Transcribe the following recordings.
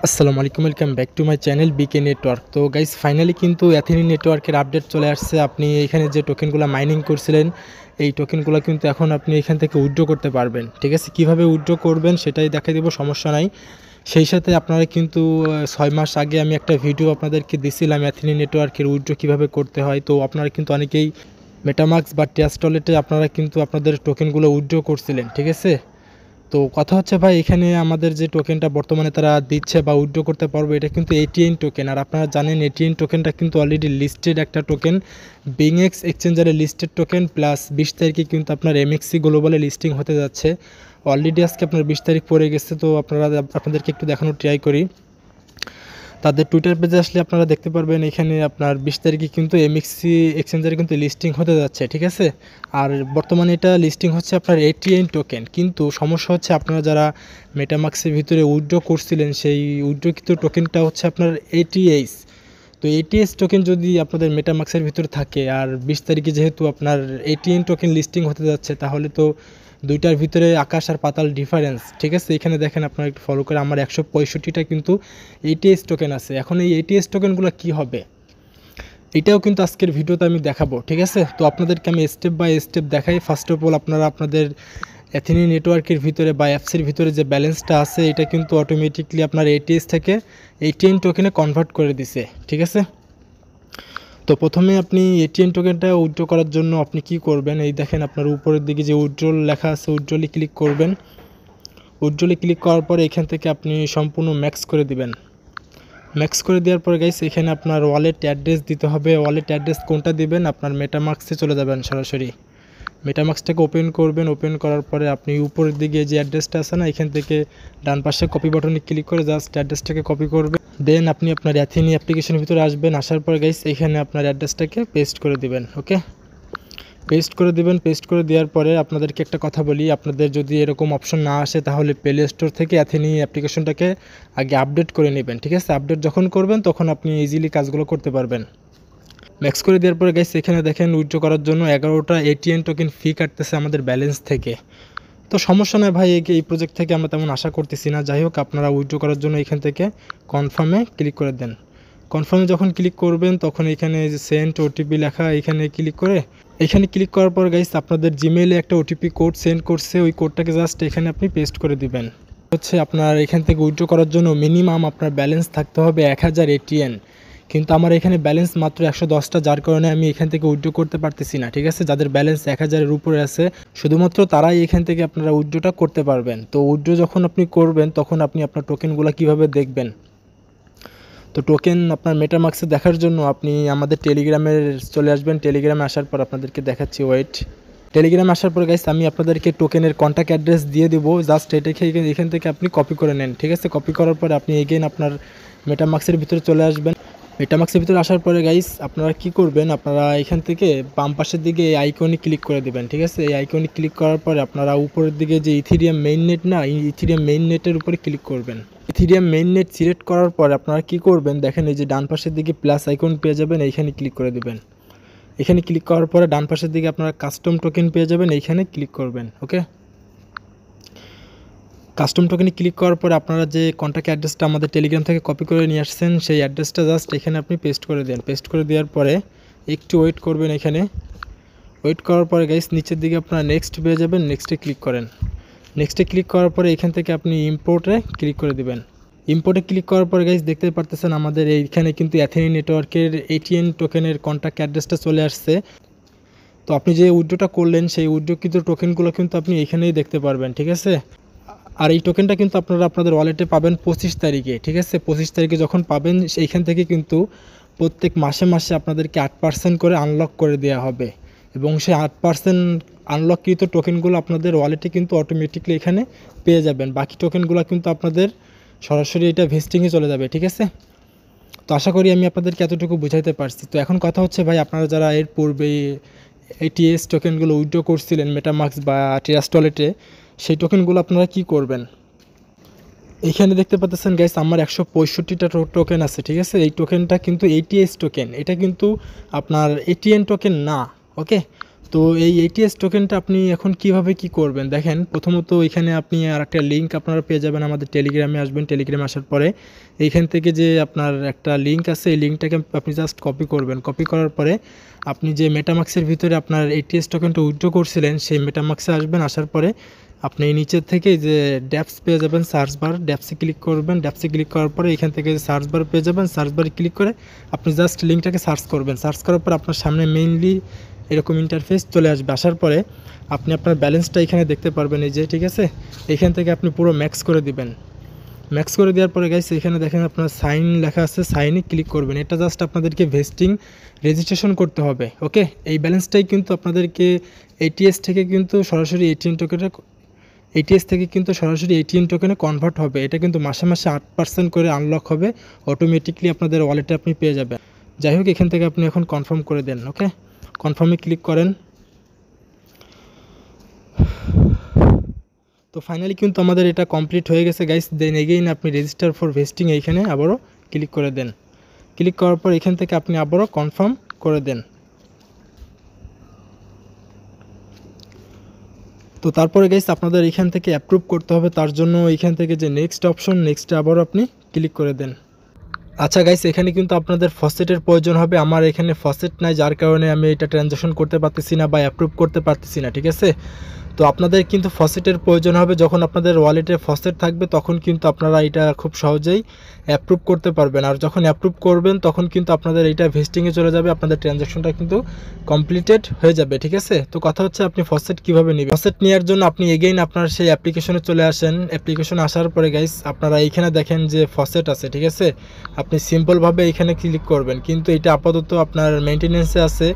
আসসালামু আলাইকুম, welcome back to my channel bike network. তো গাইস, ফাইনালি কিন্তু অ্যাথেনি নেটওয়ার্কের আপডেট চলে আসছে। আপনি এখানে যে টোকেনগুলো মাইনিং করছিলেন, এই টোকেনগুলো কিন্তু এখন আপনি এখান থেকে উইথড্র করতে পারবেন। ঠিক আছে, কিভাবে উইথড্র করবেন সেটাই দেখাই দেবো, সমস্যা নাই। সেই সাথে আপনারা কিন্তু 6 মাস আগে আমি একটা ভিডিও আপনাদেরকে দিছিলাম অ্যাথেনি নেটওয়ার্কের উইথড্র কীভাবে করতে হয়। তো আপনারা কিন্তু অনেকেই মেটামাক্স বা ট্রাস্ট ওয়ালেটে আপনারা কিন্তু আপনাদের টোকেনগুলো উইথড্র করছিলেন। ঠিক আছে, তো কথা হচ্ছে ভাই, এখানে আমাদের যে টোকেনটা বর্তমানে তারা দিচ্ছে বা উইথড্র করতে পারবো, এটা কিন্তু এটিএন টোকেন। আর আপনারা জানেন এটিএন টোকেনটা কিন্তু অলরেডি লিস্টেড একটা টোকেন, বিংএক্স এক্সচেঞ্জারে লিস্টেড টোকেন। প্লাস 20 তারিখে কিন্তু আপনার এমএক্সি গ্লোবালে লিস্টিং হতে যাচ্ছে। অলরেডি আজকে আপনার 20 তারিখ পড়ে গেছে। তো আপনাদেরকে একটু দেখানোর ট্রাই করি। তাদের টুইটার পেজে আসলে আপনারা দেখতে পারবেন এখানে আপনার 20 তারিখে কিন্তু এমএক্সি এক্সচেঞ্জারে কিন্তু লিস্টিং হতে যাচ্ছে। ঠিক আছে, আর বর্তমানে এটা লিস্টিং হচ্ছে আপনার এটিএন টোকেন। কিন্তু সমস্যা হচ্ছে আপনারা যারা মেটামাক্সের ভিতরে উইথড্র করছিলেন, সেই উইথড্রকৃত টোকেনটা হচ্ছে আপনার এটিএইচ। তো এটিএস টোকেন যদি আপনাদের মেটামাক্সের ভিতরে থাকে, আর 20 তারিখে যেহেতু আপনার এটিএন টোকেন লিস্টিং হতে যাচ্ছে, তাহলে তো দুইটার ভিতরে আকাশ আর পাতাল ডিফারেন্স। ঠিক আছে, এখানে দেখেন, আপনারা একটু ফলো করে, আমার 165টা কিন্তু এটিএস টোকেন আছে। এখন এই এটিএস টোকেনগুলো কী হবে, এটাও কিন্তু আজকের ভিডিওতে আমি দেখাবো। ঠিক আছে, তো আপনাদেরকে আমি স্টেপ বাই স্টেপ দেখাই। ফার্স্ট অফ অল, আপনারা আপনাদের অ্যাথেনি নেটওয়ার্কের ভিতরে বা অ্যাপসের ভিতরে যে ব্যালেন্সটা আছে, এটা কিন্তু অটোমেটিকলি আপনার এটিএস থেকে এটিএন টোকেনে কনভার্ট করে দিছে। ঠিক আছে, তো প্রথমে আপনি এটিএন টোকেনটা উইথড্র করার জন্য আপনি কি করবেন, এই দেখেন আপনার উপরের দিকে যে উইথড্রল লেখা আছে, উইথড্রলে ক্লিক করবেন। উইথড্রলে ক্লিক করার পরে এখান থেকে আপনি সম্পূর্ণ ম্যাক্স করে দিবেন। ম্যাক্স করে দেওয়ার পরে গাইস, এখানে আপনার ওয়ালেট অ্যাড্রেস দিতে হবে। ওয়ালেট অ্যাড্রেস কোনটা দিবেন, আপনার মেটামাক্সে চলে যাবেন সরাসরি। মেটামাক্সটাকে ওপেন করবেন। ওপেন করার পরে আপনি উপরের দিকে যে অ্যাড্রেসটা আছে না, এখান থেকে ডান পাশে কপি বাটনে ক্লিক করে জাস্ট অ্যাড্রেসটাকে কপি করবেন। দেন আপনি আপনার অ্যাথেনি অ্যাপ্লিকেশনের ভিতরে আসবেন। আসার পর গাইস, এখানে আপনার অ্যাড্রেসটাকে পেস্ট করে দিবেন। ওকে, পেস্ট করে দিবেন। পেস্ট করে দেওয়ার পরে আপনাদেরকে একটা কথা বলি, আপনাদের যদি এরকম অপশন না আসে, তাহলে প্লে স্টোর থেকে অ্যাথেনি অ্যাপ্লিকেশনটাকে আগে আপডেট করে নেবেন। ঠিক আছে, আপডেট যখন করবেন তখন আপনি ইজিলি কাজগুলো করতে পারবেন। ম্যাক্স করে দেওয়ার পরে গাইস, এখানে দেখেন উইথড্র করার জন্য 11টা এটিএন টোকেন ফি কাটতেছে আমাদের ব্যালেন্স থেকে। তো সমস্যা নয় ভাই, এই প্রজেক্ট থেকে আমরা তেমন আশা করতেছি না। যাই হোক, আপনারা উইথড্র করার জন্য এখান থেকে কনফার্মে ক্লিক করে দেন। কনফার্মে যখন ক্লিক করবেন, তখন এখানে যে সেন্ড ওটিপি লেখা, এখানে ক্লিক করে, এখানে ক্লিক করার পর গাইস, আপনাদের জিমেইলে একটা ওটিপি কোড সেন্ড করছে। ওই কোডটাকে জাস্ট এখানে আপনি পেস্ট করে দিবেন। হচ্ছে আপনার এখান থেকে উইথড্র করার জন্য মিনিমাম আপনার ব্যালেন্স থাকতে হবে 1000 এটিএন। কিন্তু আমার এখানে ব্যালেন্স মাত্র 110টা, যার কারণে আমি এখান থেকে উইথড্র করতে পারতেছি না। ঠিক আছে, যাদের ব্যালেন্স 1000-এর উপরে আছে, শুধুমাত্র তারাই এখান থেকে আপনারা উইথড্রটা করতে পারবেন। তো উইথড্র যখন আপনি করবেন, তখন আপনি আপনার টোকেনগুলো কীভাবে দেখবেন, তো টোকেন আপনার মেটামাক্সে দেখার জন্য আপনি আমাদের টেলিগ্রামে চলে আসবেন। টেলিগ্রামে আসার পর আপনাদেরকে দেখাচ্ছি, ওয়েট। টেলিগ্রামে আসার পর গাইস, আমি আপনাদেরকে টোকেনের কন্ট্যাক্ট অ্যাড্রেস দিয়ে দেবো। জাস্ট এটাকে এখান থেকে আপনি কপি করে নেন। ঠিক আছে, কপি করার পরে আপনি এগেইন আপনার মেটামাক্সের ভিতরে চলে আসবেন। মেটামাক্সের ভিতরে আসার পরে গাইস, আপনারা কি করবেন, আপনারা এখান থেকে বাম পাশের দিকে এই আইকনে ক্লিক করে দেবেন। ঠিক আছে, এই আইকনে ক্লিক করার পরে আপনারা উপরের দিকে যে ইথিরিয়াম মেইন নেট না, এই ইথিরিয়াম মেইন নেটের উপরে ক্লিক করবেন। ইথিরিয়াম মেইন নেট সিলেক্ট করার পর আপনারা কি করবেন, দেখেন এই যে ডান পাশের দিকে প্লাস আইকন পেয়ে যাবেন, এইখানে ক্লিক করে দেবেন। এখানে ক্লিক করার পরে ডান পাশের দিকে আপনারা কাস্টম টোকেন পেয়ে যাবেন, এইখানে ক্লিক করবেন। ওকে, কাস্টম টোকেনে ক্লিক করার পরে আপনারা যে কন্ট্যাক্ট অ্যাড্রেসটা আমাদের টেলিগ্রাম থেকে কপি করে নিয়ে আসছেন, সেই অ্যাড্রেসটা জাস্ট এখানে আপনি পেস্ট করে দেন। পেস্ট করে দেওয়ার পরে একটু ওয়েট করবেন। এখানে ওয়েট করার পরে গাইস, নিচের দিকে আপনারা নেক্সট পেয়ে যাবেন। নেক্সটে ক্লিক করেন। নেক্সটে ক্লিক করার পরে এখান থেকে আপনি ইম্পোর্টে ক্লিক করে দেবেন। ইম্পোর্টে ক্লিক করার পরে গাইস, দেখতে পারতেছেন আমাদের এইখানে কিন্তু অ্যাথেনি নেটওয়ার্কের এটিএন টোকেনের কন্ট্যাক্ট অ্যাড্রেসটা চলে আসছে। তো আপনি যে উইথড্রটা করলেন, সেই উইথড্রকৃত টোকেনগুলো কিন্তু আপনি এখানেই দেখতে পারবেন। ঠিক আছে, আর এই টোকেনটা কিন্তু আপনারা আপনাদের ওয়ালেটে পাবেন 25 তারিখে। ঠিক আছে, 25 তারিখে যখন পাবেন, সেইখান থেকে কিন্তু প্রত্যেক মাসে মাসে আপনাদেরকে 8% করে আনলক করে দেওয়া হবে। এবং সেই 8% আনলককৃত টোকেনগুলো আপনাদের ওয়ালেটে কিন্তু অটোমেটিকলি এখানে পেয়ে যাবেন। বাকি টোকেনগুলো কিন্তু আপনাদের সরাসরি এটা ভেস্টিংয়ে চলে যাবে। ঠিক আছে, তো আশা করি আমি আপনাদেরকে এতটুকু বুঝাইতে পারছি। তো এখন কথা হচ্ছে ভাই, আপনারা যারা এর পূর্বে এটিএস টোকেনগুলো উইথড্র করছিলেন মেটামাক্স বা ট্রাস্ট ওয়ালেটে, সেই টোকেনগুলো আপনারা কি করবেন, এইখানে দেখতে পাচ্ছেন গাইস, আমার 165টা টোকেন আছে। ঠিক আছে, এই টোকেনটা কিন্তু এটিএস টোকেন, এটা কিন্তু আপনার এটিএন টোকেন না। ওকে, তো এই ATS টোকেনটা আপনি এখন কিভাবে কি করবেন দেখেন, প্রথমত এখানে আপনি আর একটা লিঙ্ক আপনারা পেয়ে যাবেন, আমাদের টেলিগ্রামে আসবেন। টেলিগ্রামে আসার পরে এইখান থেকে যে আপনার একটা লিঙ্ক আছে, এই লিঙ্কটাকে আপনি জাস্ট কপি করবেন। কপি করার পরে আপনি যে মেটামাক্সের ভিতরে আপনার ATS টোকেনটা উইথড্র করছিলেন সেই মেটামাক্সে আসবেন। আসার পরে আপনি নিচের থেকে যে ড্যাপস পেয়ে যাবেন, সার্চ বার, ড্যাপসে ক্লিক করবেন। ড্যাপসে ক্লিক করার পরে এখান থেকে সার্চ বার পেয়ে যাবেন। সার্চ বারে ক্লিক করে আপনি জাস্ট লিঙ্কটাকে সার্চ করবেন। সার্চ করার পর আপনার সামনে মেইনলি এরকম ইন্টারফেস চলে আসবে। আসার পরে আপনি আপনার ব্যালেন্সটা এখানে দেখতে পারবেন, এই যে, ঠিক আছে। এখান থেকে আপনি পুরো ম্যাক্স করে দিবেন। ম্যাক্স করে দেওয়ার পরে গাইস এখানে দেখেন আপনার সাইন লেখা আছে, সাইনে ক্লিক করবেন। এটা জাস্ট আপনাদেরকে ভেস্টিং রেজিস্ট্রেশন করতে হবে, ওকে। এই ব্যালেন্সটাই কিন্তু আপনাদেরকে ATS থেকে কিন্তু সরাসরি ATM টোকেনে কনভার্ট হবে। এটা কিন্তু মাসে মাসে 8% করে আনলক হবে, অটোমেটিকলি আপনাদের ওয়ালেটে আপনি পেয়ে যাবেন। যাই হোক, এখান থেকে আপনি এখন কনফার্ম করে দেন, ওকে। কনফার্মে ক্লিক করেন। তো ফাইনালি কিন্তু আমাদের এটা কমপ্লিট হয়ে গেছে গাইস। দেন এগেইন আপনি রেজিস্টার ফর ভেস্টিং এইখানে আবারও ক্লিক করে দেন। ক্লিক করার পর এখান থেকে আপনি আবারও কনফার্ম করে দেন। তো তারপরে গাইস আপনাদের এখান থেকে অ্যাপ্রুভ করতে হবে, তার জন্য এখান থেকে যে নেক্সট অপশন, নেক্সটে আবারও আপনি ক্লিক করে দেন। আচ্ছা গাইস, এখানে কিন্তু আপনাদের ফসেটের প্রয়োজন হবে। আমার এখানে ফসেট নাই, যার কারণে আমি এটা ট্রানজ্যাকশন করতে পারতেছি না বা অ্যাপ্রুভ করতে পারতেছি না, ঠিক আছে। তো আপনাদের কিন্তু ফসেটের প্রয়োজন হবে। যখন আপনাদের ওয়ালেটে ফসেট থাকবে তখন কিন্তু আপনারা এটা খুব সহজেই অ্যাপ্রুভ করতে পারবেন। আর যখন অ্যাপ্রুভ করবেন তখন কিন্তু আপনাদের এইটা ভেস্টিংয়ে চলে যাবে, আপনাদের ট্রানজ্যাকশনটা কিন্তু কমপ্লিটেড হয়ে যাবে, ঠিক আছে। তো কথা হচ্ছে আপনি ফসেট কীভাবে নেবেন। ফসেট নেওয়ার জন্য আপনি এগেইন আপনার সেই অ্যাপ্লিকেশনে চলে আসেন। অ্যাপ্লিকেশনে আসার পরে গাইস আপনারা এইখানে দেখেন যে ফসেট আছে, ঠিক আছে। আপনি সিম্পলভাবে এইখানে ক্লিক করবেন, কিন্তু এটা আপাতত আপনার মেনটেনেন্সে আছে,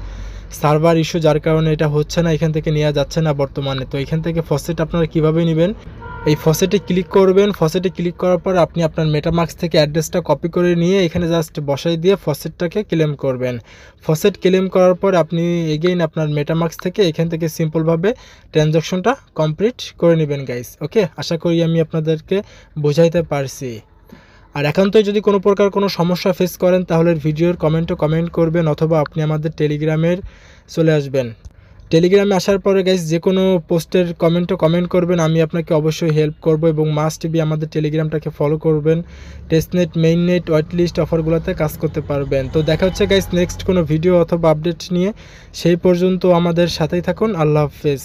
সার্ভার ইস্যু, যার কারণে এটা হচ্ছে না, এখান থেকে নেওয়া যাচ্ছে না বর্তমানে। তো এখান থেকে ফসেট আপনারা কীভাবে নেবেন, এই ফসেটে ক্লিক করবেন। ফসেটে ক্লিক করার পর আপনি আপনার মেটামাক্স থেকে অ্যাড্রেসটা কপি করে নিয়ে এখানে জাস্ট বসাই দিয়ে ফসেটটাকে ক্লেম করবেন। ফসেট ক্লেম করার পর আপনি এগেইন আপনার মেটামাক্স থেকে এখান থেকে সিম্পলভাবে ট্রানজ্যাকশনটা কমপ্লিট করে নেবেন গাইস, ওকে। আশা করি আমি আপনাদেরকে বোঝাইতে পারছি। আর একান্তই যদি কোনো প্রকার কোনো সমস্যা ফেস করেন তাহলে ভিডিওর কমেন্ট করবেন, অথবা আপনি আমাদের টেলিগ্রামের চলে আসবেন। টেলিগ্রামে আসার পরে গাইস যে কোনো পোস্টের কমেন্ট করবেন, আমি আপনাকে অবশ্যই হেল্প করব। এবং মাস্ট বি আমাদের টেলিগ্রামটাকে ফলো করবেন। টেস্টনেট, মেইননেট, ওয়েটলিস্ট অফারগুলোতে কাজ করতে পারবেন। তো দেখা হচ্ছে গাইস নেক্সট কোনো ভিডিও অথবা আপডেট নিয়ে। সেই পর্যন্ত আমাদের সাথেই থাকুন। আল্লাহ হাফেজ।